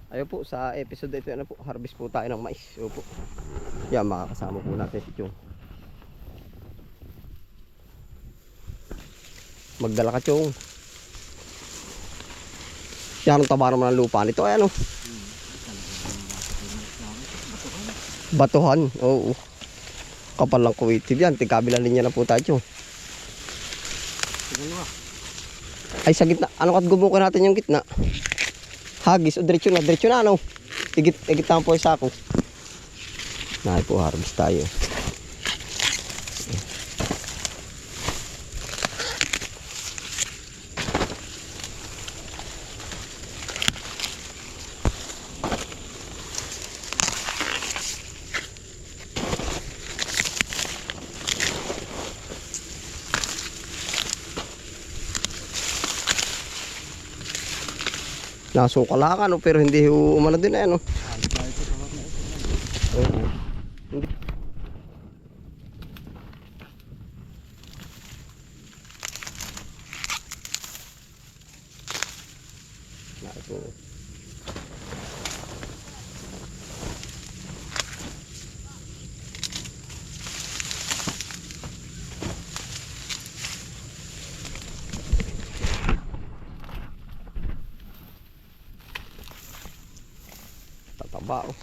Ayun po, sa episode ito, ano po, harvest po tayo ng mais. Ayun po. Yan, makakasama po natin si Chong. Magdala ka, Chong. Yan ang taba naman ng lupa nito. Ay, ano? Batuhan. Oo. Kapal lang kuwitib yan. Tigkabilang linya na po tayo, Chong. Ay, sa gitna. Ano kat gumukin natin yung gitna? Hagis o diretso na. Diretso na, ano? Igit na po yung sako. Nahay po, harvest tayo. Nasukalakan, pero hindi umano din, ano? Oo. Hindi. Naku. Tataba, oh.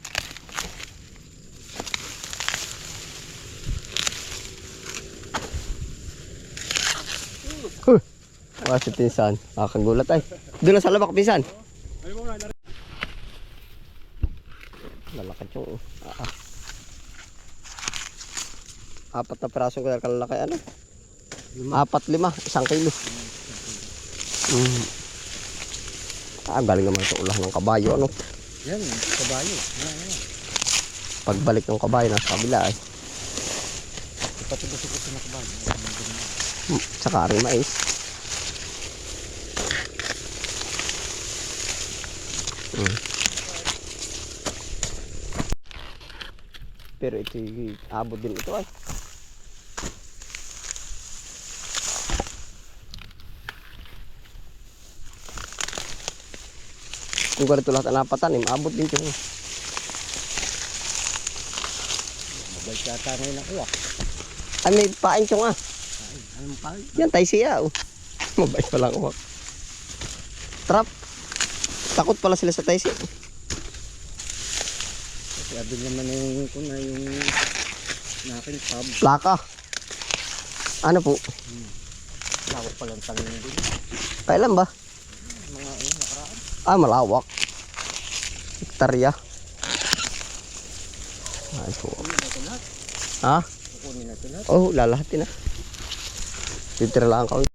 Wala si pinsan. Nakakagulat ay. Doon na sa labak, pinsan. Lalaki yung apat na pirasong kalalaki, ano? 4-5, 1 kilo. Galing naman sa ulah ng kabayo, ano? Yan, kabayo. Pagbalik ng kabayo nasa kabila ay. Ipatubos-ubos na kabayo. Saka rin mais. Pero ito abot din ito ay. Kung ganito lahat ang napatanim, abot din ito. Mabay yata ngayon ang uwak. Ay, may pain chong ah. Anong pal? Yan, tayo siya oh. Mabait pa lang uwak. Trap. Takot pala sila sa tayo siya. Kasi abin naman yung kuna yung nakin pub. Plaka. Ano po? Lawak palang tangin din. Kailan ba? Mga nakaraan. Malawak. Hektarya. Ay po. Kukunin na ito lahat. Ha? Kukunin na ito lahat. Oh, lalahatin na. Titira lang ka.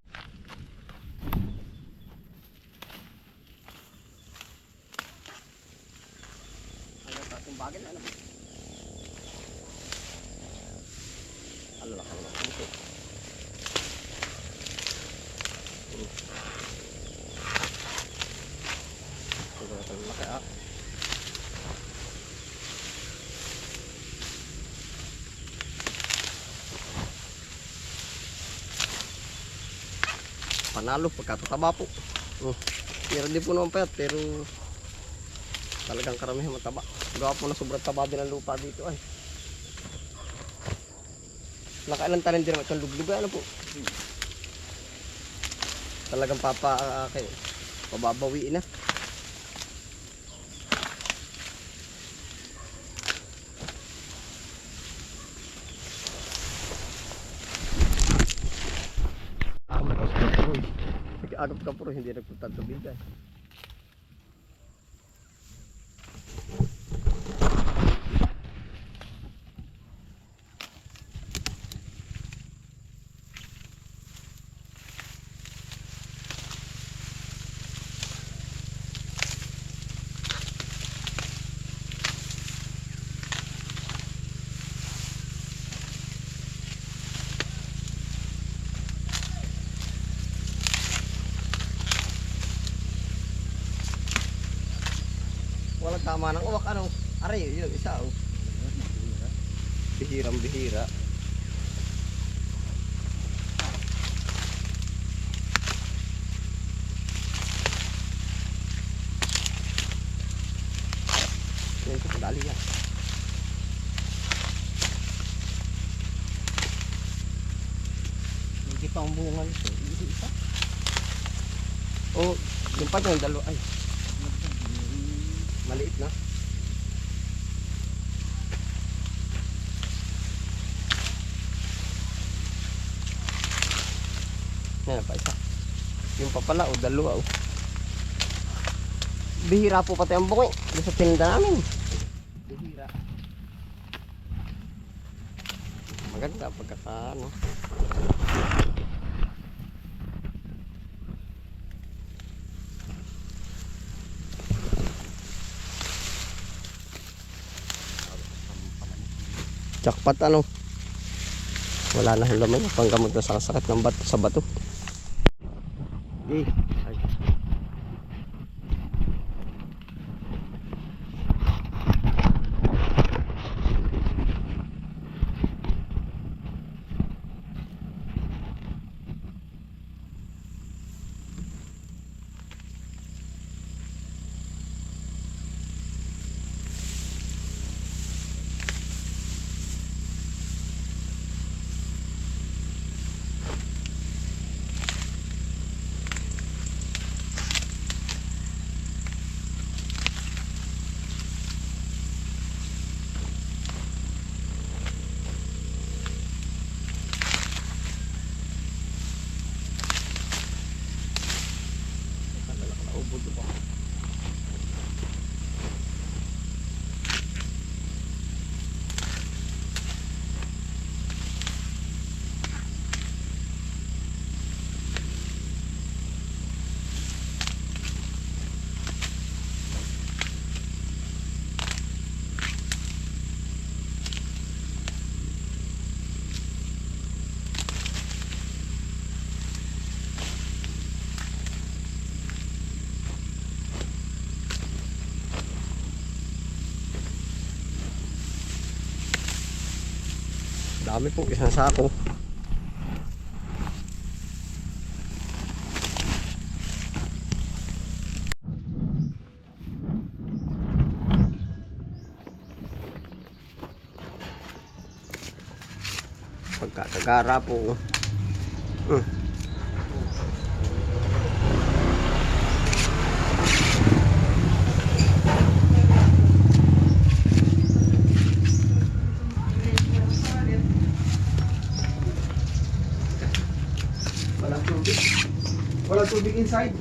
Panalo pagkatataba po. Meron din po naman payat pero talagang karamihan mataba. Gawa po na sobrang taba din ang lupa dito ay. Nakailan tanin din naman itong luglug ano po. Talagang pababawiin na. Agap ka puro hindi nagpunta sa bigan. Walang tama ng uwak, ano? Aray, yun, isa, oh. Bihirang bihira. pa ang bunga nito. Isa. Oh, yung pa yung dalawa. Ay, maliit na. Yan pa isa. Yung pa pala, dalawa. Bihira po pati ang bungi. Doon sa tinda namin. Bihira. Maganda pagkakaano. Jackpot ano. Wala na yung laman niya. Panggamot na sa sakit ng bato sa bato. Eh, ay. Dami po, isang sako. Pagkakagara po. Walang tubig. Walang tubig inside.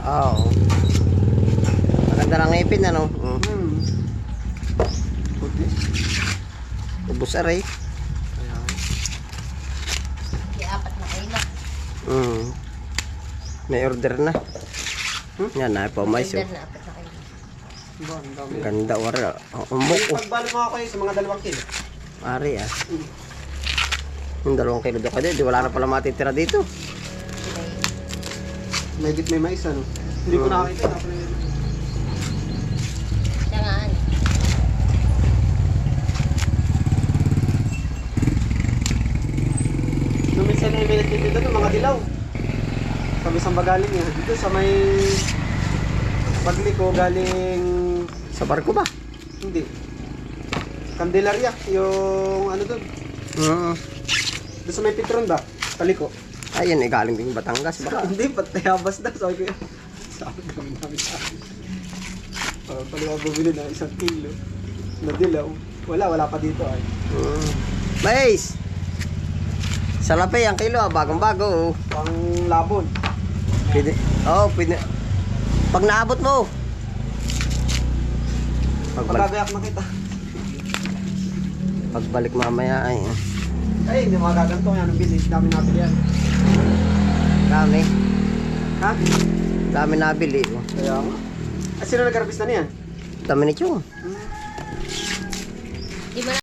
Oo. Maganda ng ngipin ano. Puti. Ubus aray. Ayan. Di apat na kayo na. May order na. Yan na po mais. Order na apat na kayo. Diba, ang dami. Ganda wala. Umok ko. Pagbalik mo ako sa mga 2 kilo. Ari ah. Yung 2 kilo doon. Di wala na pala matitira dito. May may mais ano. Hindi ko nakakita. Siya nga. Nung minsan may nagtitinda doon, mga dilaw. Sabi saan ba galing yun? Dito sa may Pagliko galing... Sa barko ba? Hindi. Candelaria, yung ano doon. Doon sa may Petron ba? Paliko. Ayun, galing din Batangas. Baka. Hindi, patayabas na. Sabi ko yun. Sabi kami namin sa akin. Paliwa bumili ng 1 kilo. Na dilaw. Wala pa dito ay. Mais! Salapi ang kilo, bagong bago. Pang labon. Pwede. Pwede. Pag naabot mo. Pagagayak na kita. Pagbalik mamaya ay. Ay, hindi mga gaganto. Yan ang bilis. Dami nabili yan. Dami. Ha? Dami nabili. Kaya nga. Sino nag-harvest na niyan? Dami ni Chong. Di ba